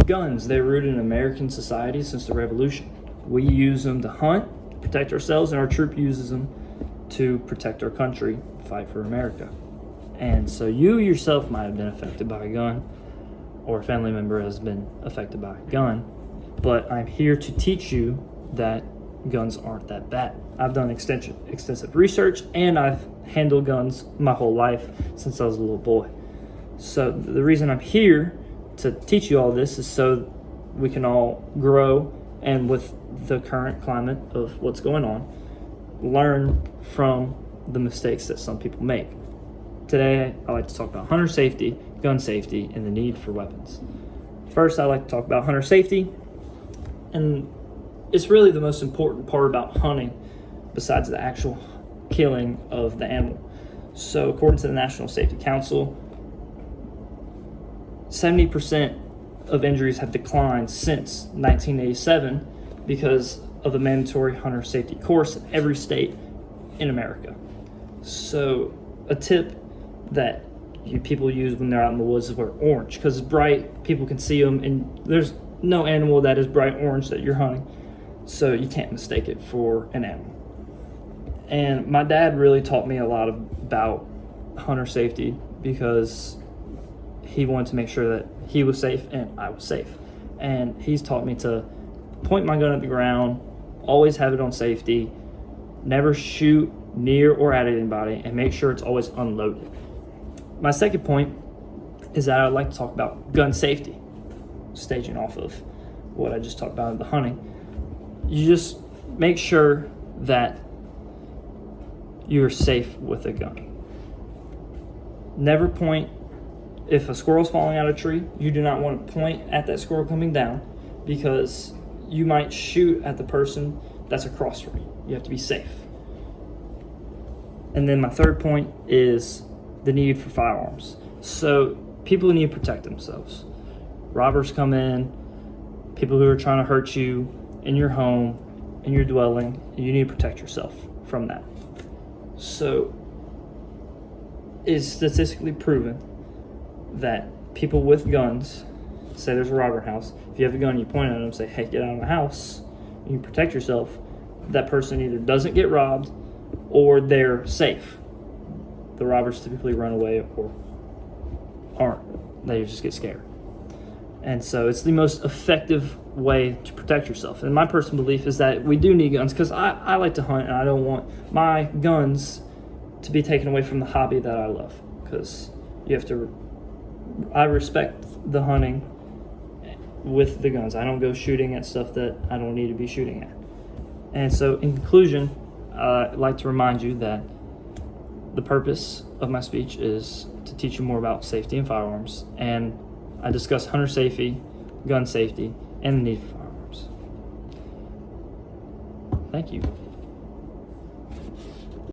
Guns, they're rooted in American society since the Revolution. We use them to hunt, protect ourselves, and our troop uses them to protect our country, fight for America. And so you yourself might have been affected by a gun, or a family member has been affected by a gun, but I'm here to teach you that guns aren't that bad. I've done extensive research, and I've handled guns my whole life since I was a little boy. So the reason I'm here to teach you all this is so we can all grow, and with the current climate of what's going on, learn from the mistakes that some people make. Today, I like to talk about hunter safety, gun safety, and the need for weapons. First, I like to talk about hunter safety, and it's really the most important part about hunting besides the actual killing of the animal. So according to the National Safety Council, 70% of injuries have declined since 1987 because of the mandatory hunter safety course in every state in America. So a tip that people use when they're out in the woods is wear orange, because it's bright, people can see them, and there's no animal that is bright orange that you're hunting, so you can't mistake it for an animal. And my dad really taught me a lot about hunter safety because he wanted to make sure that he was safe and I was safe. And he's taught me to point my gun at the ground, always have it on safety, never shoot near or at anybody, and make sure it's always unloaded. My second point is that I'd like to talk about gun safety, staging off of what I just talked about in the hunting. You just make sure that you're safe with a gun. Never point. If a squirrel's falling out of a tree, you do not want to point at that squirrel coming down, because you might shoot at the person that's across from you. You have to be safe. And then my third point is the need for firearms. So people need to protect themselves. Robbers come in, people who are trying to hurt you in your home, in your dwelling, and you need to protect yourself from that. So it's statistically proven that people with guns, say there's a robber house, if you have a gun, you point at them and say, hey, get out of my house, and you protect yourself, that person either doesn't get robbed or they're safe. The robbers typically run away or aren't. They just get scared. And so it's the most effective way to protect yourself. And my personal belief is that we do need guns, because I like to hunt, and I don't want my guns to be taken away from the hobby that I love, because I respect the hunting with the guns. I don't go shooting at stuff that I don't need to be shooting at. And so in conclusion, I'd like to remind you that the purpose of my speech is to teach you more about safety and firearms, and I discuss hunter safety, gun safety, and the need for firearms. Thank you.